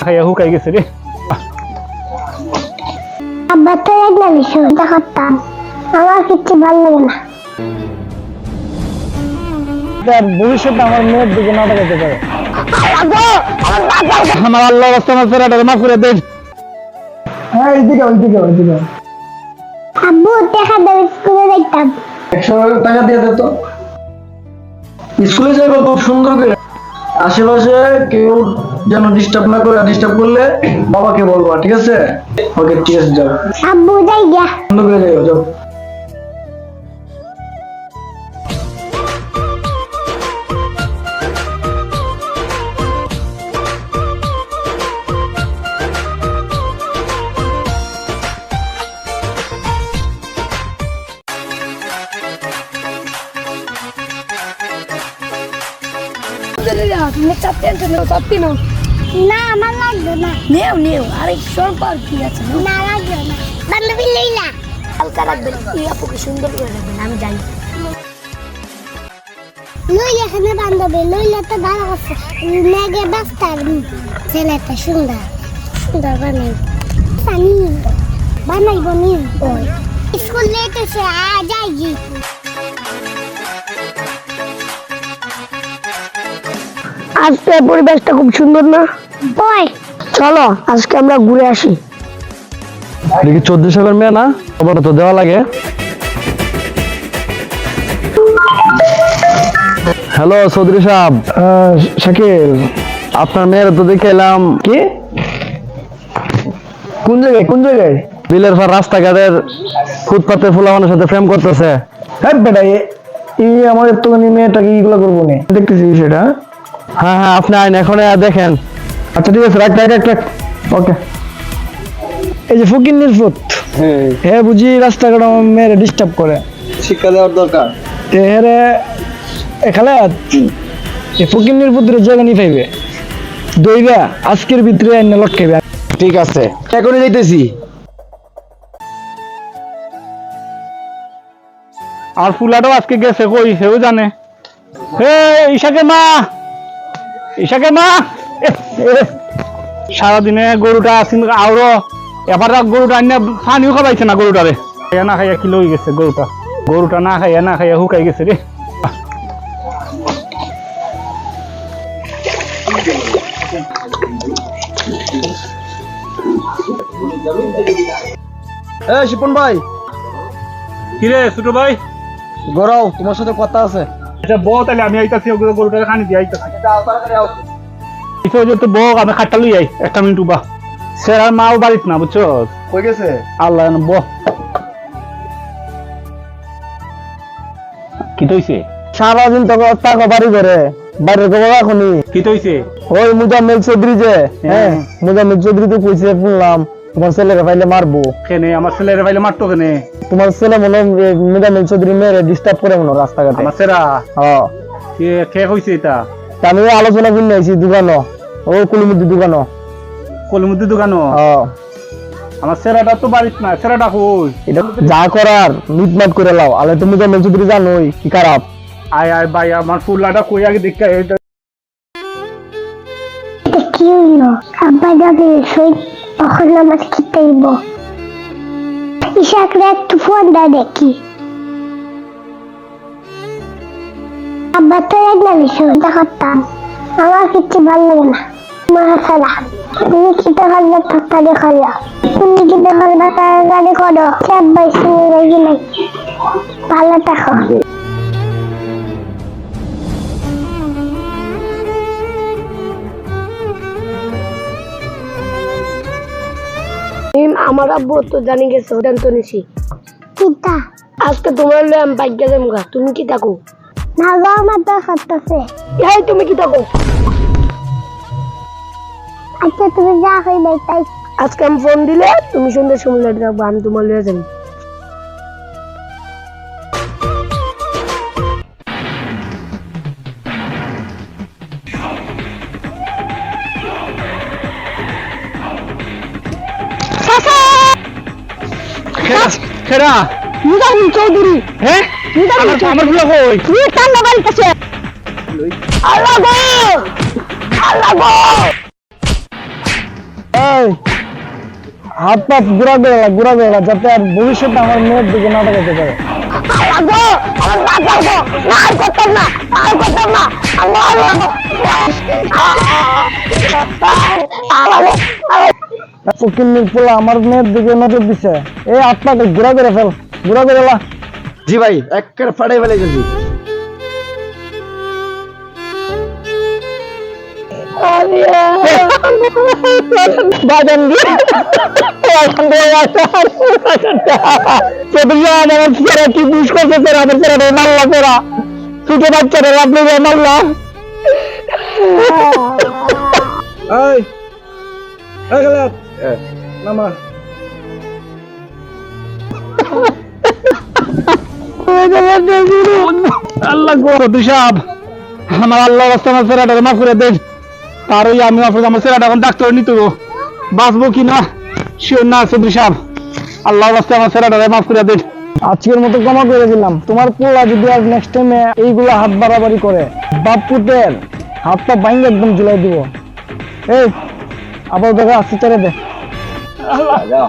খাইয়া হুকাই গেছে রে। আব্বা তো একলা বিষয়টা করতাম, আমার কিছু ভালো লাগে না। ভবিষ্যতে আমার মেয়ের দিকে না তাকাতে পারে। আমার আল্লাহ আমার ফেরাটা মাফ করে দেন। হ্যাঁ ওইদিকে আব্বু দেখা দেবে, স্কুলে দেখতাম। 100 টাকা দিয়ে দে তো। স্কুলে যাবো খুব সুন্দর করে, আশেপাশে কেউ যেন ডিস্টার্ব না করে, ডিস্টার্ব করলে বাবাকে বলবা, ঠিক আছে? ওকে ঠিক আছে, যাও আব্বু যাই গিয়া। সুন্দর করে যাও যাও। না আমার লাগবে না। নেও আরে সরকার কি আছে না লাগবে না। বান্ধবী লইলা হালকা রাখবেন, এই আপুকে সুন্দর করে রাখবেন, আমি জানি। লইলা এখানে বান্ধবী লইলা তো ভালো আছে, মেঘে ডাক্তার ছেলেটা সুন্দর সুন্দর বানাইব নিজ বই। স্কুল লেট এসে যাই গি। আজকে পরিবেশটা খুব সুন্দর না? ওই চলো আজকে আমরা ঘুরে আসি। দেখি 14 সালের মেয়ে না, খবরটা তো দেওয়া লাগে। হ্যালো চৌধুরী সাহেব। শাকিল, আপনার মেয়ের তো দেখে এলাম। কি কোন জায়গায়? বিলের পর রাস্তাঘাটের ফুটপাতে ফুলামানের সাথে প্রেম করতেছে। হ্যাঁ বেটা, এই আমার একটুখানি মেয়েটাকে এইগুলো করবো না, দেখতেছি বিষয়টা। হ্যাঁ আপনি আইন এখন দেখেন। আচ্ছা ঠিক আছে, রাখ। ওকে। এই যে ফকিন্নির পুত, হ্যাঁ বুঝি রাস্তাঘাট আমার মেয়েরা ডিস্টার্ব করে, শিক্ষা দেওয়ার দরকার। হেরে এখানে এই ফকিন্নির পুত্রের জায়গা নিয়ে পাইবে, দইবা আজকের ভিতরে আইনা লটকাইবে। ঠিক আছে, এখনই যাইতেছি। আর ফুলাটাও আজকে গেছে, কই সেও জানে। হে ঈশাকে মা সারাদিনে গরুটা আসিন আরো এবার গরুটা আইনা পানিও খাবাইছে না গরুটারে। খাইয়া না খাইয়া কিলো হয়ে গেছে গরুটা না খাইয়া হুকাই গেছে রে। শিপন ভাই, কিরে ছোট ভাই, গড়াও, তোমার সাথে কথা আছে। আচ্ছা বউ, তাহলে আমি আইতাছি, গরুটারে খানি দিয়ে আইতাছি। তো বউ, আমি খাটটা লই যাই 1 মিনিট উবা। সেরার মাও বাড়িত না, বুঝছো? কই গেছে? আল্লাহ বউ। কি তৈছে? সারাদিন তো টাকা বাড়ি করে বাইরে খবর এখনই। কি তৈছে? ওই মুজাম্মেল চৌধুরী যে, হ্যাঁ মুজাম্মেল চৌধুরী তো কইছে, শুনলাম তোমার ছেলেকে পাইলে মারবো। কেনে আমার ছেলের ভাইলে মারতো কেনে? তোমার ছেলে মনে হয় মুজাম্মেল চৌধুরী মেয়েরে ডিস্টার্ব করে মনে হয় রাস্তাঘাটে। আমার সেরা হ্যাঁ, কে কইছে এটা? তা আমি আলোচনা করে নিয়েছি দোকানো, ও কুলিমুদ্দি দোকানো। কলিমুদ্দি দোকানো? হ্যাঁ, আমার সেরাটা তো বাড়িত না, সেরাটা কই? এটা যা করার মিটমাট করে লাও, আলে তুমি মুজাম্মেল চৌধুরী জানোই কি খারাপ। আয় ভাই, আমার ফুলাটা কই আগে দেখতে। কি হইলো? আব্বা যাবে সই, তখন আমার খেতেইব। ইশাকরে একটু ফোন দা দেখি। আব্বা তো একলা বিষয়টা করতাম, আমার কিছু ভালো লাগে না। মাসালা তুমি খেতে পারলে তাড়াতাড়ি খাইয়া, তুমি খেতে পারলে তাড়াতাড়ি করো। আব্বা স্কুলে গেলে ভালো থাকো। আমার আব্বু তো জানি গেছে, সিদ্ধান্ত নিছি কিতা আজকে তোমার লয়ে আমি বাইকে যাবো গা। তুমি কি থাকো? না গো, আমার তো করতেছে। এই তুমি কি থাকো? আচ্ছা তুমি যা হইবে তাই। আজকে আমি ফোন দিলে তুমি সন্ধ্যার সময় লেট রাখবো, আমি তোমার লয়ে যাবো। খেরা মুজাহিদ চৌধুরী। হ্যাঁ, আমার ফুলা কই? তুই কান্না বাড়িতেছে। আল্লাহ গো, আল্লাহ গো। হাত পা ঘুরা বেড়া যাতে আর ভবিষ্যতে আমার মেয়ের দিকে না তাকাতে পারে। ফকিন্নির পোলা আমার মেয়ের দিকে নজর দিছে, এই হাত পা ঘুরা করে ফেল, ঘুরা করে লা। জি ভাই, একেবারে ফাটাই ফেলে গেছি। কি বুঝ করছে তোরা, মারলা তোরা ছোট বাচ্চারা আপনি মারলা। আল্লাহ গো সাহেব, আমার আল্লাহ রাস্তা আমার ছেলেটাকে মাফ করে দেন। আর ওই আমি আমার ছেলেটা এখন ডাক্তার নিতে বাঁচবো কিনা শিওর না চৌধুরী সাহেব, আল্লাহ রাস্তা আমার ছেলেটাকে মাফ করে দেন। আজকের মতো ক্ষমা করে দিলাম। তোমার পোলা যদি আর নেক্সট টাইমে এইগুলা হাত বাড়াবাড়ি করে, বাপ পুতের হাত পা বাইঙ্গে একদম ঝুলাই দিব। এই আবার দেখা আসতে ছেড়ে দে। যাও।